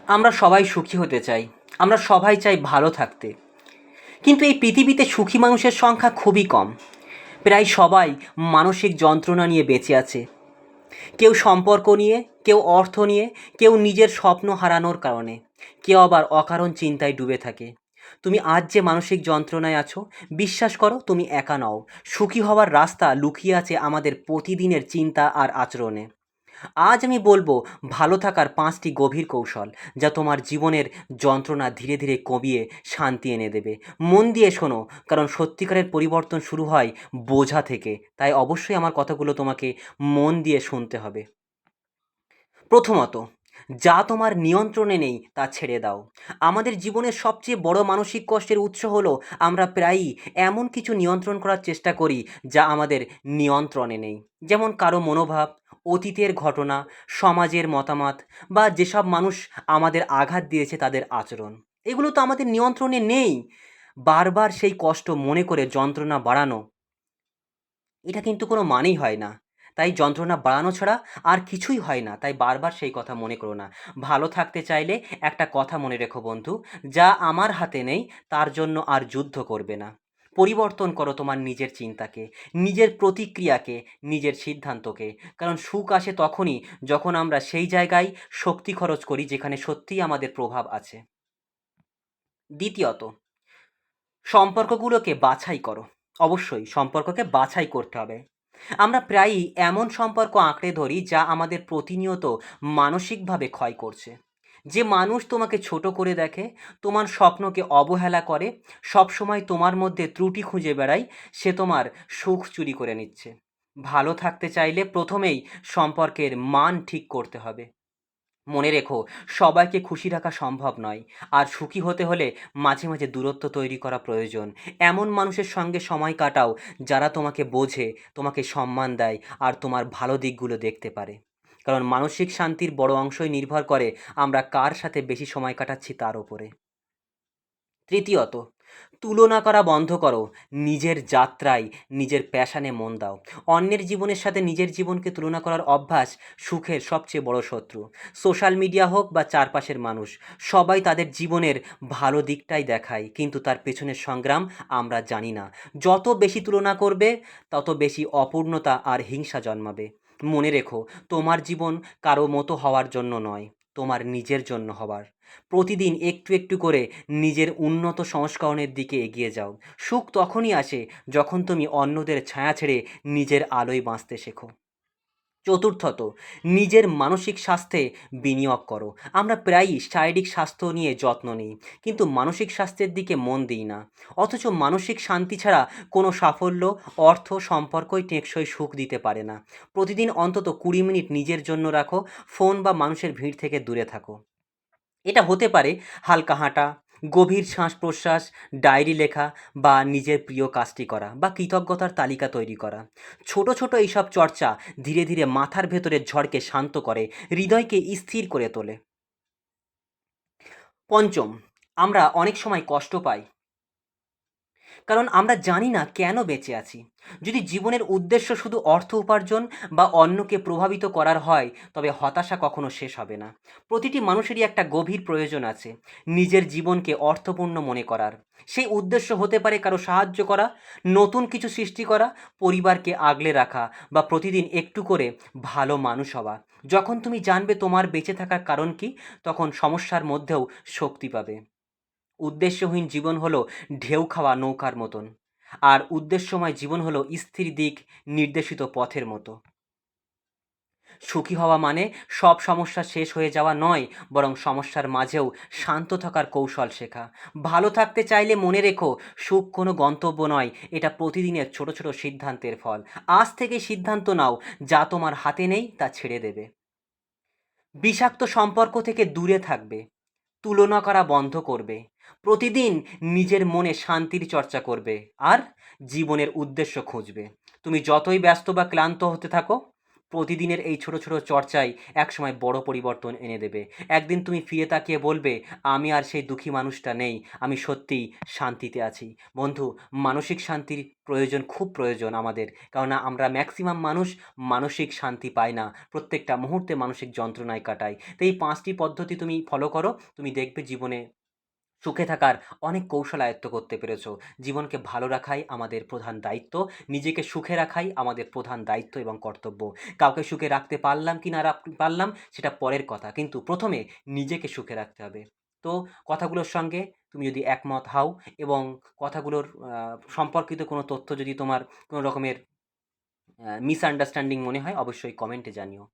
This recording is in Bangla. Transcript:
আমরা সবাই সুখী হতে চাই। আমরা সবাই চাই ভালো থাকতে। কিন্তু এই পৃথিবীতে সুখী মানুষের সংখ্যা খুবই কম। প্রায় সবাই মানসিক যন্ত্রণা নিয়ে বেঁচে আছে। কেউ সম্পর্ক নিয়ে, কেউ অর্থ নিয়ে, কেউ নিজের স্বপ্ন হারানোর কারণে, কেউ আবার অকারণ চিন্তায় ডুবে থাকে। তুমি আজ যে মানসিক যন্ত্রণায় আছো, বিশ্বাস করো তুমি একা নও। সুখী হওয়ার রাস্তা লুকিয়ে আছে আমাদের প্রতিদিনের চিন্তা আর আচরণে। আজ আমি বলবো ভালো থাকার 5টি গভীর কৌশল, যা তোমার জীবনের যন্ত্রণা ধীরে ধীরে কমিয়ে শান্তি এনে দেবে। মন দিয়ে শোনো, কারণ সত্যিকারের পরিবর্তন শুরু হয় বোঝা থেকে। তাই অবশ্যই আমার কথাগুলো তোমাকে মন দিয়ে শুনতে হবে। প্রথমত, যা তোমার নিয়ন্ত্রণে নেই তা ছেড়ে দাও। আমাদের জীবনের সবচেয়ে বড় মানসিক কষ্টের উৎস হলো আমরা প্রায়ই এমন কিছু নিয়ন্ত্রণ করার চেষ্টা করি যা আমাদের নিয়ন্ত্রণে নেই। যেমন কারো মনোভাব, অতীতের ঘটনা, সমাজের মতামত, বা যেসব মানুষ আমাদের আঘাত দিয়েছে তাদের আচরণ। এগুলো তো আমাদের নিয়ন্ত্রণে নেই। বারবার সেই কষ্ট মনে করে যন্ত্রণা বাড়ানো, এটা কিন্তু কোনো মানেই হয় না। তাই যন্ত্রণা বাড়ানো ছাড়া আর কিছুই হয় না। তাই বারবার সেই কথা মনে করো না। ভালো থাকতে চাইলে একটা কথা মনে রেখো বন্ধু, যা আমার হাতে নেই তার জন্য আর যুদ্ধ করবে না। পরিবর্তন করো তোমার নিজের চিন্তাকে, নিজের প্রতিক্রিয়াকে, নিজের সিদ্ধান্তকে। কারণ সুখ আসে তখনই যখন আমরা সেই জায়গায় শক্তি খরচ করি যেখানে সত্যিই আমাদের প্রভাব আছে। দ্বিতীয়ত, সম্পর্কগুলোকে বাছাই করো। অবশ্যই সম্পর্ককে বাছাই করতে হবে। আমরা প্রায়ই এমন সম্পর্ক আঁকড়ে ধরি যা আমাদের প্রতিনিয়ত মানসিকভাবে ক্ষয় করছে। যে মানুষ তোমাকে ছোট করে দেখে, তোমার স্বপ্নকে অবহেলা করে, সবসময় তোমার মধ্যে ত্রুটি খুঁজে বেড়ায়, সে তোমার সুখ চুরি করে নিচ্ছে। ভালো থাকতে চাইলে প্রথমেই সম্পর্কের মান ঠিক করতে হবে। মনে রেখো, সবাইকে খুশি রাখা সম্ভব নয়। আর সুখী হতে হলে মাঝে মাঝে দূরত্ব তৈরি করা প্রয়োজন। এমন মানুষের সঙ্গে সময় কাটাও যারা তোমাকে বোঝে, তোমাকে সম্মান দেয়, আর তোমার ভালো দিকগুলো দেখতে পারে। কারণ মানসিক শান্তির বড় অংশই নির্ভর করে আমরা কার সাথে বেশি সময় কাটাচ্ছি তার ওপরে। তৃতীয়ত, তুলনা করা বন্ধ করো। নিজের যাত্রায়, নিজের প্যাশানে মন দাও। অন্যের জীবনের সাথে নিজের জীবনকে তুলনা করার অভ্যাস সুখের সবচেয়ে বড় শত্রু। সোশ্যাল মিডিয়া হোক বা চারপাশের মানুষ, সবাই তাদের জীবনের ভালো দিকটাই দেখায়, কিন্তু তার পেছনের সংগ্রাম আমরা জানি না। যত বেশি তুলনা করবে, তত বেশি অপূর্ণতা আর হিংসা জন্মাবে। মনে রেখো, তোমার জীবন কারো মতো হওয়ার জন্য নয়, তোমার নিজের জন্য হওয়ার। প্রতিদিন একটু একটু করে নিজের উন্নত সংস্করণের দিকে এগিয়ে যাও। সুখ তখনই আসে যখন তুমি অন্যদের ছায়া ছেড়ে নিজের আলোয় বাঁচতে শেখো। চতুর্থত, নিজের মানসিক স্বাস্থ্যে বিনিয়োগ করো। আমরা প্রায়ই শারীরিক স্বাস্থ্য নিয়ে যত্ন নিই, কিন্তু মানসিক স্বাস্থ্যের দিকে মন দিই না। অথচ মানসিক শান্তি ছাড়া কোনো সাফল্য, অর্থ, সম্পর্কই টেকসই সুখ দিতে পারে না। প্রতিদিন অন্তত 20 মিনিট নিজের জন্য রাখো। ফোন বা মানুষের ভিড় থেকে দূরে থাকো। এটা হতে পারে হালকা হাঁটা, গভীর শ্বাস-প্রশ্বাস, ডায়েরি লেখা, বা নিজের প্রিয় কাজটি করা, বা কৃতজ্ঞতার তালিকা তৈরি করা। ছোট ছোট এইসব চর্চা ধীরে ধীরে মাথার ভেতরের ঝড়কে শান্ত করে, হৃদয়কে স্থির করে তোলে। পঞ্চম, আমরা অনেক সময় কষ্ট পাই কারণ আমরা জানি না কেন বেঁচে আছি। যদি জীবনের উদ্দেশ্য শুধু অর্থ উপার্জন বা অন্যকে প্রভাবিত করার হয়, তবে হতাশা কখনো শেষ হবে না। প্রতিটি মানুষেরই একটা গভীর প্রয়োজন আছে, নিজের জীবনকে অর্থপূর্ণ মনে করার। সেই উদ্দেশ্য হতে পারে কারো সাহায্য করা, নতুন কিছু সৃষ্টি করা, পরিবারকে আগলে রাখা, বা প্রতিদিন একটু করে ভালো মানুষ হওয়া। যখন তুমি জানবে তোমার বেঁচে থাকার কারণ কি, তখন সমস্যার মধ্যেও শক্তি পাবে। উদ্দেশ্যহীন জীবন হলো ঢেউ খাওয়া নৌকার মতন, আর উদ্দেশ্যময় জীবন হলো স্থির দিক নির্দেশিত পথের মতো। সুখী হওয়া মানে সব সমস্যা শেষ হয়ে যাওয়া নয়, বরং সমস্যার মাঝেও শান্ত থাকার কৌশল শেখা। ভালো থাকতে চাইলে মনে রেখো, সুখ কোনো গন্তব্য নয়, এটা প্রতিদিনের ছোট ছোট সিদ্ধান্তের ফল। আজ থেকে সিদ্ধান্ত নাও, যা তোমার হাতে নেই তা ছেড়ে দেবে। বিষাক্ত সম্পর্ক থেকে দূরে থাকবে, তুলনা করা বন্ধ করবে, প্রতিদিন নিজের মনে শান্তির চর্চা করবে, আর জীবনের উদ্দেশ্য খুঁজবে। তুমি যতই ব্যস্ত বা ক্লান্ত হতে থাকো, প্রতিদিনের এই ছোট, ছোট চর্চাই একসময় বড় পরিবর্তন এনে দেবে। একদিন তুমি ফিরে তাকিয়ে বলবে, "আমি আর সেই দুঃখী মানুষটা নেই। আমি সত্যিই শান্তিতে আছি।" বন্ধু, মানসিক শান্তির প্রয়োজন, খুব প্রয়োজন আমাদের। কেননা আমরা ম্যাক্সিমাম মানুষ মানসিক শান্তি পাই না। প্রত্যেকটা মুহূর্তে মানসিক যন্ত্রণায় কাটাই। তো এই ৫ টি পদ্ধতি তুমি ফলো করো। তুমি দেখবে জীবনে সুখে থাকার অনেক কৌশল আয়ত্ত করতে পেরেছো। জীবনকে ভালো রাখাই আমাদের প্রধান দায়িত্ব। নিজেকে সুখে রাখাই আমাদের প্রধান দায়িত্ব এবং কর্তব্য। কাউকে সুখে রাখতে পারলাম কি না পারলাম সেটা পরের কথা। কিন্তু ১ম এ নিজেকে সুখে রাখতে হবে। তো কথাগুলোর সঙ্গে তুমি যদি একমত হও এবং কথাগুলোর সম্পর্কিত কোনো তথ্য যদি তোমার কোনো রকমের মিসআন্ডারস্ট্যান্ডিং মনে হয় অবশ্যই কমেন্টে জানিও।